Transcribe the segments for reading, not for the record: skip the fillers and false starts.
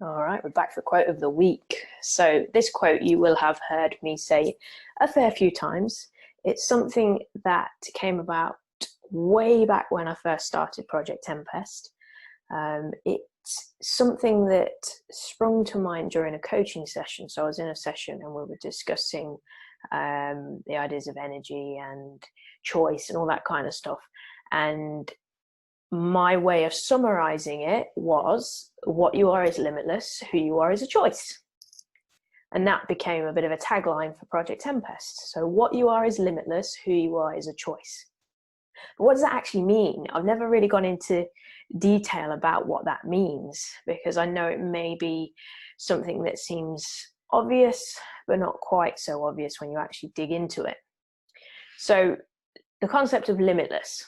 All right, we're back for quote of the week. So, this quote you will have heard me say a fair few times. It's something that came about way back when I first started Project Tempest. It's something that sprung to mind during a coaching session. So, I was in a session and we were discussing the ideas of energy and choice and all that kind of stuff. And my way of summarizing it was what you are is limitless, who you are is a choice. And that became a bit of a tagline for Project Tempest. So, what you are is limitless, who you are is a choice. But what does that actually mean? I've never really gone into detail about what that means because I know it may be something that seems obvious, but not quite so obvious when you actually dig into it. So, the concept of limitless.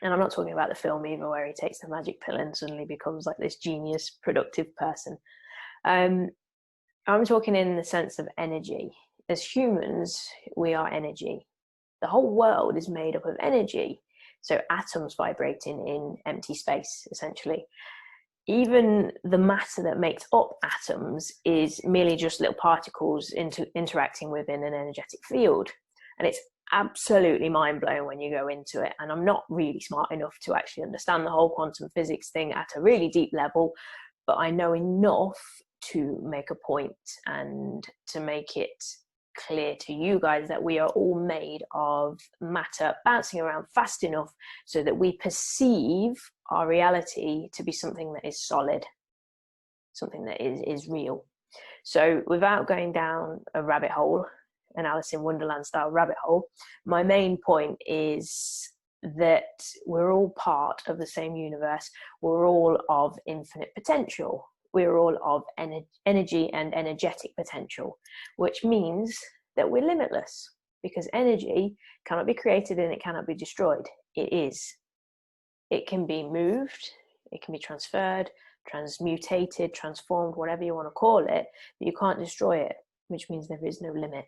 And I'm not talking about the film either, where he takes the magic pill and suddenly becomes like this genius, productive person. I'm talking in the sense of energy. As humans, we are energy. The whole world is made up of energy. So atoms vibrating in empty space, essentially. Even the matter that makes up atoms is merely just little particles interacting within an energetic field. And it's absolutely mind-blowing when you go into it. And I'm not really smart enough to actually understand the whole quantum physics thing at a really deep level, but I know enough to make a point and to make it clear to you guys that we are all made of matter bouncing around fast enough so that we perceive our reality to be something that is solid, something that is real. So without going down a rabbit hole, an Alice in Wonderland style rabbit hole, my main point is that we're all part of the same universe. We're all of infinite potential. We're all of energy and energetic potential, which means that we're limitless because energy cannot be created and it cannot be destroyed. It is. It can be moved, it can be transferred, transmutated, transformed, whatever you want to call it, but you can't destroy it, which means there is no limit.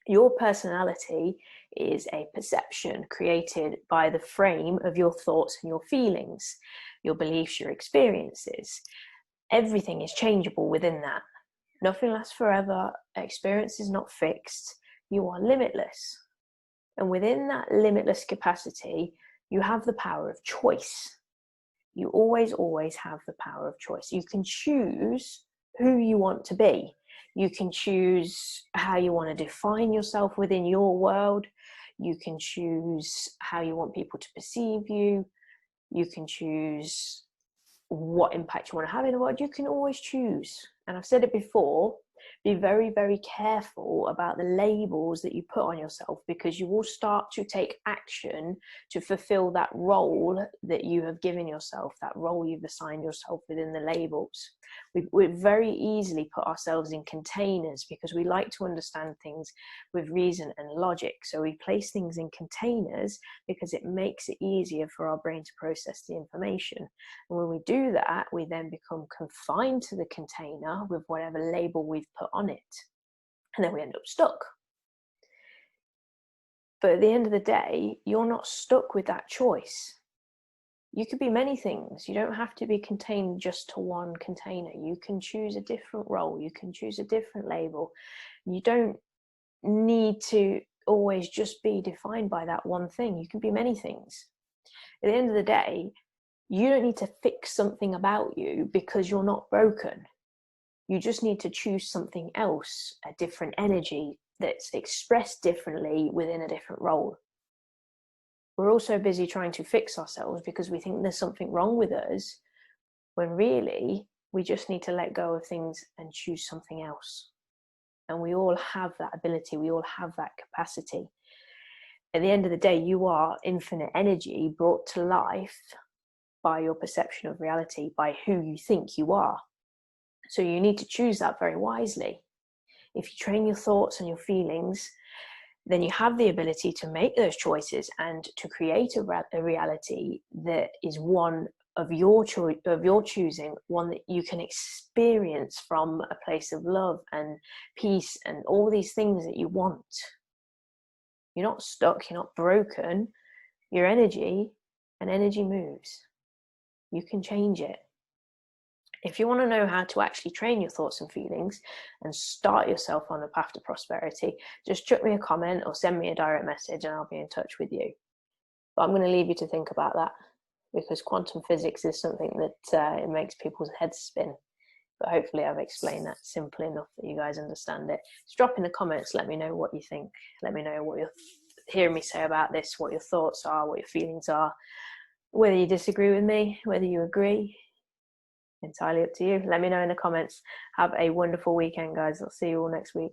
Your personality is a perception created by the frame of your thoughts and your feelings, your beliefs, your experiences. Everything is changeable within that. Nothing lasts forever. Experience is not fixed. You are limitless. And within that limitless capacity, you have the power of choice. You always have the power of choice. You can choose who you want to be. You can choose how you want to define yourself within your world. You can choose how you want people to perceive you. You can choose what impact you want to have in the world. You can always choose. And I've said it before, be very, very careful about the labels that you put on yourself because you will start to take action to fulfill that role that you have given yourself, that role you've assigned yourself within the labels. We very easily put ourselves in containers because we like to understand things with reason and logic. So we place things in containers because it makes it easier for our brain to process the information. And when we do that, we then become confined to the container with whatever label we've put on it. And then we end up stuck. But at the end of the day, you're not stuck with that choice. You could be many things. You don't have to be contained just to one container. You can choose a different role. You can choose a different label. You don't need to always just be defined by that one thing. You can be many things. At the end of the day, you don't need to fix something about you because you're not broken. You just need to choose something else, a different energy that's expressed differently within a different role. We're also busy trying to fix ourselves because we think there's something wrong with us, when really we just need to let go of things and choose something else. And we all have that ability, we all have that capacity. At the end of the day, you are infinite energy brought to life by your perception of reality, by who you think you are. So you need to choose that very wisely. If you train your thoughts and your feelings, then you have the ability to make those choices and to create a reality that is one of your choosing, one that you can experience from a place of love and peace and all these things that you want. You're not stuck, you're not broken. Your energy, and energy moves. You can change it. If you want to know how to actually train your thoughts and feelings and start yourself on a path to prosperity, just chuck me a comment or send me a direct message and I'll be in touch with you. But I'm going to leave you to think about that, because quantum physics is something that it makes people's heads spin. But hopefully I've explained that simply enough that you guys understand it. Just drop in the comments, let me know what you think. Let me know what you're hearing me say about this, what your thoughts are, what your feelings are, whether you disagree with me, whether you agree. Entirely up to you. Let me know in the comments. Have a wonderful weekend, guys. I'll see you all next week.